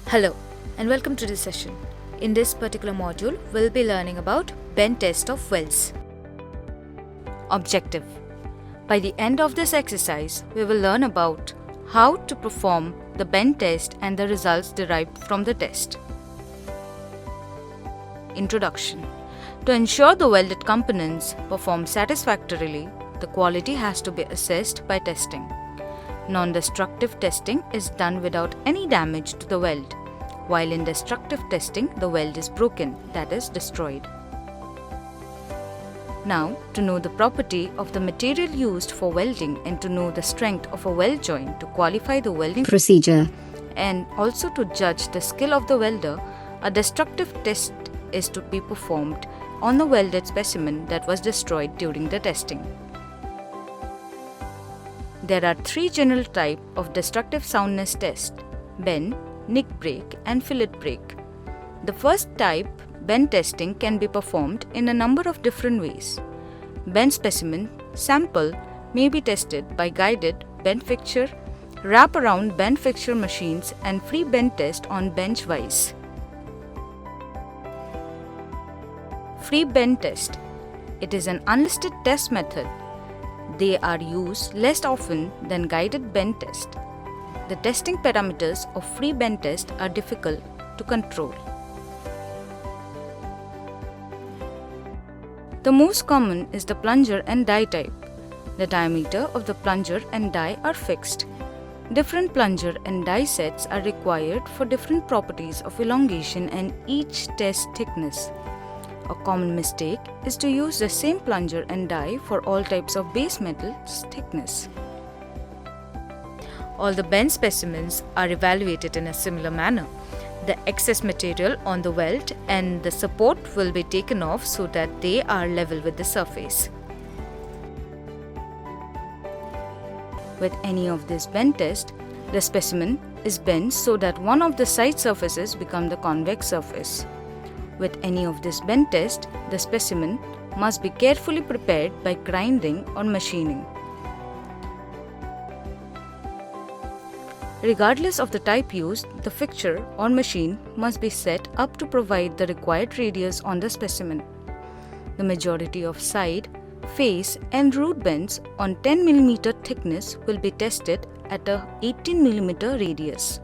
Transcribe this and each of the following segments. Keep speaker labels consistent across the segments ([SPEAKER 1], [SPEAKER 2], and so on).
[SPEAKER 1] Hello and welcome to this session. In this particular module, we'll be learning about bend test of welds. Objective. By the end of this exercise, we will learn about how to perform the bend test and the results derived from the test. Introduction. To ensure the welded components perform satisfactorily, the quality has to be assessed by testing. Non-destructive testing is done without any damage to the weld, while in destructive testing, the weld is broken, that is, destroyed. Now, to know the property of the material used for welding and to know the strength of a weld joint to qualify the welding procedure, and also to judge the skill of the welder, a destructive test is to be performed on the welded specimen that was destroyed during the testing. There are three general types of destructive soundness test: bend, nick break, and fillet break. The first type, bend testing, can be performed in a number of different ways. Bend specimen sample may be tested by guided bend fixture, wrap-around bend fixture machines, and free bend test on bench vise. Free bend test. It is an unlisted test method. They are used less often than guided bend test. The testing parameters of free bend test are difficult to control. The most common is the plunger and die type. The diameter of the plunger and die are fixed. Different plunger and die sets are required for different properties of elongation and each test thickness. A common mistake is to use the same plunger and die for all types of base metals thickness. All the bend specimens are evaluated in a similar manner. The excess material on the weld and the support will be taken off so that they are level with the surface. With any of this bend test, the specimen is bent so that one of the side surfaces become the convex surface. With any of this bend test, the specimen must be carefully prepared by grinding or machining. Regardless of the type used, the fixture or machine must be set up to provide the required radius on the specimen. The majority of side, face, and root bends on 10 mm thickness will be tested at a 18 mm radius.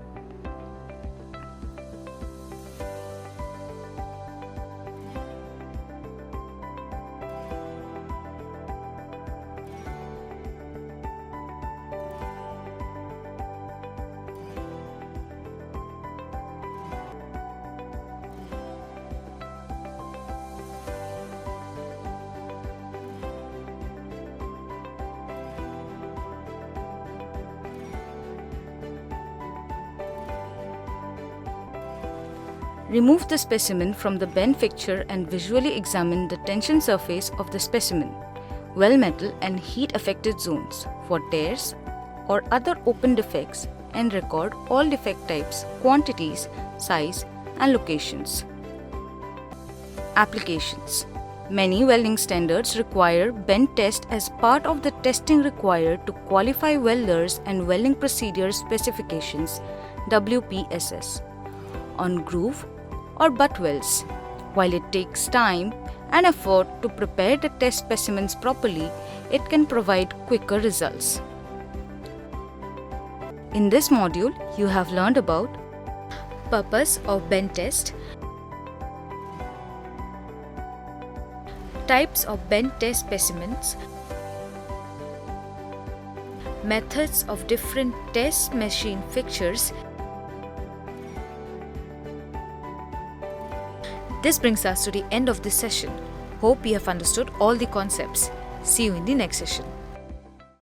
[SPEAKER 1] Remove the specimen from the bend fixture and visually examine the tension surface of the specimen, weld metal and heat affected zones for tears or other open defects, and record all defect types, quantities, size, and locations. Applications. Many welding standards require bend test as part of the testing required to qualify welders and welding procedure specifications (WPSS) on groove or butt welds. While it takes time and effort to prepare the test specimens properly, it can provide quicker results. In this module, you have learned about purpose of bend test, types of bend test specimens, methods of different test machine fixtures. This brings us to the end of this session. Hope you have understood all the concepts. See you in the next session.